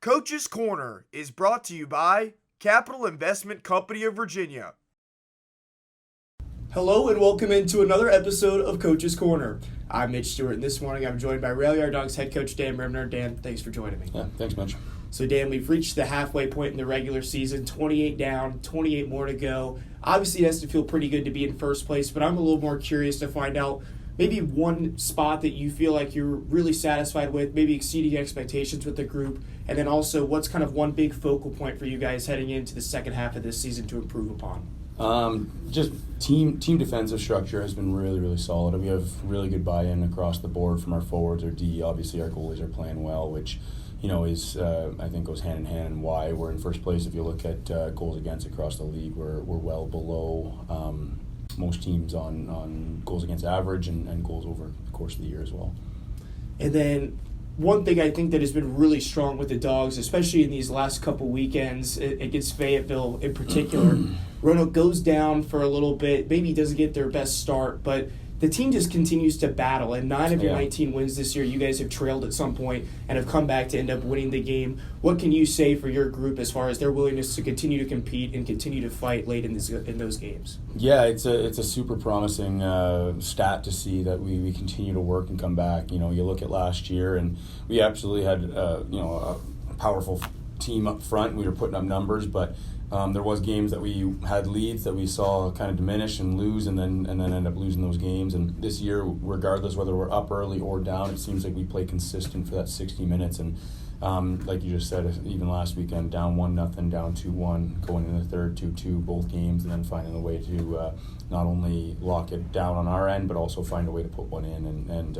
Coach's Corner is brought to you by Capital Investment Company of Virginia. Hello and welcome into another episode of Coach's Corner. I'm Mitch Stewart, and this morning I'm joined by Dawgs head coach Dan Bremner. Dan, thanks for joining me. Yeah, thanks, Mitch. So Dan, we've reached the halfway point in the regular season, 28 down, 28 more to go. Obviously it has to feel pretty good to be in first place, but I'm a little more curious to find out maybe one spot that you feel like you're really satisfied with, maybe exceeding expectations with the group, and then also what's kind of one big focal point for you guys heading into the second half of this season to improve upon? Just team defensive structure has been really, really solid. We have really good buy-in across the board from our forwards, our D. Obviously, our goalies are playing well, which is I think goes hand in hand in why we're in first place. If you look at goals against across the league, we're well below most teams on goals against average and goals over the course of the year as well. And then one thing I think that has been really strong with the Dawgs, especially in these last couple weekends against Fayetteville in particular, Roanoke goes down for a little bit, maybe doesn't get their best start, but the team just continues to battle. And 9 of your 19 wins this year, you guys have trailed at some point and have come back to end up winning the game. What can you say for your group as far as their willingness to continue to compete and continue to fight late in those games? Yeah, it's a super promising stat to see that we continue to work and come back. You look at last year, and we absolutely had a powerful team up front. We were putting up numbers, but there was games that we had leads that we saw kind of diminish and lose, and then end up losing those games. And this year, regardless whether we're up early or down, it seems like we play consistent for that 60 minutes. And like you just said, even last weekend, down 1-0, down 2-1, going in the third 2-2, both games, and then finding a way to not only lock it down on our end, but also find a way to put one in. And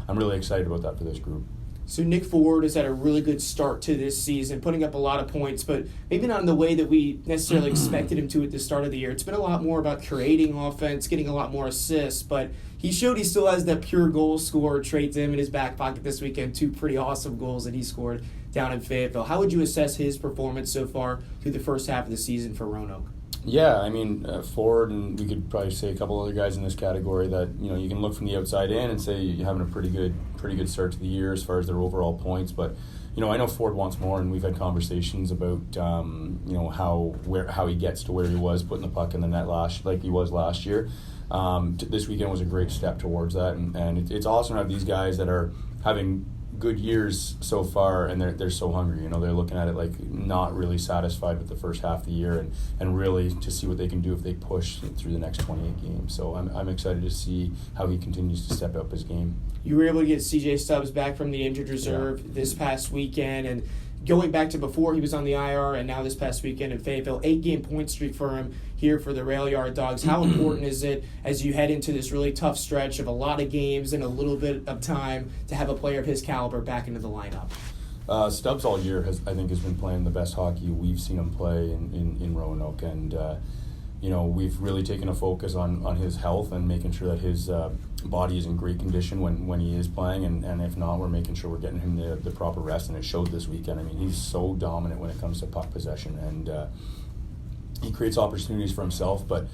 I'm really excited about that for this group. So Nick Ford has had a really good start to this season, putting up a lot of points, but maybe not in the way that we necessarily expected him to at the start of the year. It's been a lot more about creating offense, getting a lot more assists, but he showed he still has that pure goal scorer trait to him in his back pocket this weekend. 2 pretty awesome goals that he scored down in Fayetteville. How would you assess his performance so far through the first half of the season for Roanoke? Yeah, I mean, Ford, and we could probably say a couple other guys in this category that you can look from the outside in and say you're having a pretty good start to the year as far as their overall points. But I know Ford wants more, and we've had conversations about how he gets to where he was putting the puck in the net like he was last year. This weekend was a great step towards that, and it's awesome to have these guys that are having good years so far, and they're so hungry. They're looking at it like not really satisfied with the first half of the year, and really to see what they can do if they push through the next 28 games. So I'm excited to see how he continues to step up his game. You were able to get CJ Stubbs back from the injured reserve this past weekend, and going back to before he was on the IR and now this past weekend in Fayetteville, 8-game point streak for him here for the Rail Yard Dawgs. How important is it as you head into this really tough stretch of a lot of games and a little bit of time to have a player of his caliber back into the lineup? Stubbs all year has been playing the best hockey we've seen him play in Roanoke, and we've really taken a focus on his health and making sure that his body is in great condition when he is playing, and if not, we're making sure we're getting him the proper rest, and it showed this weekend. I mean, he's so dominant when it comes to puck possession, and he creates opportunities for himself, but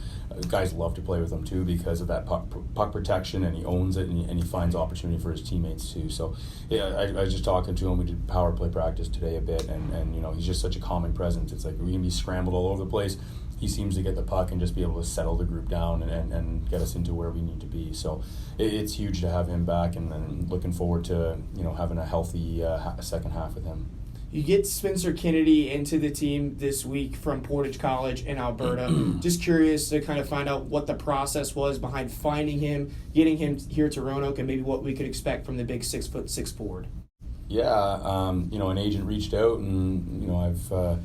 guys love to play with him too because of that puck protection, and he owns it, and he finds opportunity for his teammates too. So yeah, I was just talking to him. We did power play practice today a bit, and he's just such a calming presence. It's like we can be scrambled all over the place. He seems to get the puck and just be able to settle the group down and get us into where we need to be. So it's huge to have him back, and then looking forward to having a healthy second half with him. You get Spencer Kennedy into the team this week from Portage College in Alberta. Just curious to kind of find out what the process was behind finding him, getting him here to Roanoke, and maybe what we could expect from the big 6'6" forward. Yeah, an agent reached out, and I've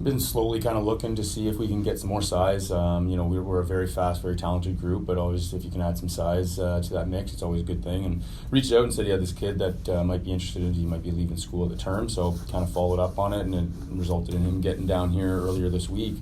been slowly kind of looking to see if we can get some more size. We're a very fast, very talented group, but always if you can add some size to that mix, it's always a good thing. And reached out and said he had this kid that might be interested in, he might be leaving school at the term, so kind of followed up on it, and it resulted in him getting down here earlier this week.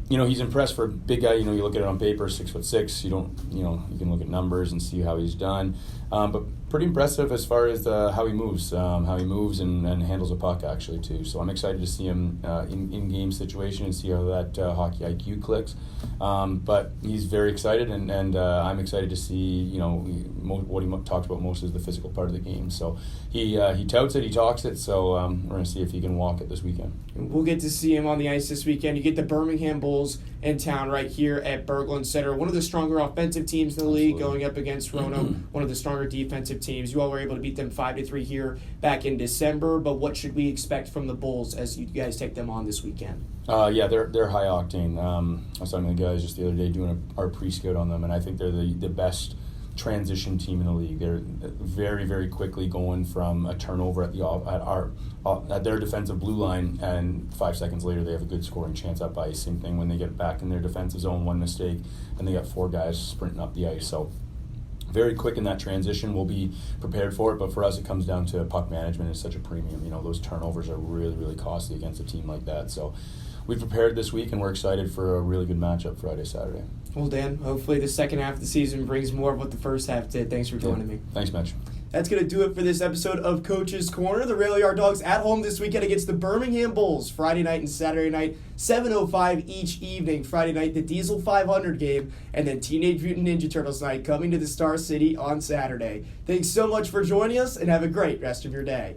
He's impressed for a big guy. You look at it on paper, 6'6". You don't, you can look at numbers and see how he's done. But pretty impressive as far as how he moves and handles a puck actually too. So I'm excited to see him in game situation and see how that hockey IQ clicks. But he's very excited, and I'm excited to see what he talks about most is the physical part of the game. So he touts it, he talks it. So we're going to see if he can walk it this weekend. We'll get to see him on the ice this weekend. You get the Birmingham Bulls in town right here at Berglund Center. One of the stronger offensive teams in the league going up against Roanoke, one of the stronger defensive teams. You all were able to beat them 5-3 here back in December, but what should we expect from the Bulls as you guys take them on this weekend? They're high octane. I was talking to the guys just the other day doing our pre-scout on them, and I think they're the best transition team in the league. They're very, very quickly going from a turnover at their defensive blue line, and 5 seconds later they have a good scoring chance up ice. Same thing when they get back in their defensive zone, one mistake, and they got 4 guys sprinting up the ice. So very quick in that transition. We'll be prepared for it, but for us it comes down to puck management is such a premium. Those turnovers are really, really costly against a team like that. So we prepared this week, and we're excited for a really good matchup Friday, Saturday. Well, Dan, hopefully the second half of the season brings more of what the first half did. Thanks for joining me. Thanks, Mitch. That's going to do it for this episode of Coach's Corner. The Rail Yard Dogs at home this weekend against the Birmingham Bulls, Friday night and Saturday night, 7:05 each evening. Friday night, the Diesel 500 game, and then Teenage Mutant Ninja Turtles night coming to the Star City on Saturday. Thanks so much for joining us, and have a great rest of your day.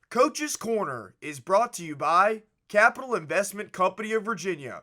Coach's Corner is brought to you by Capital Investment Company of Virginia.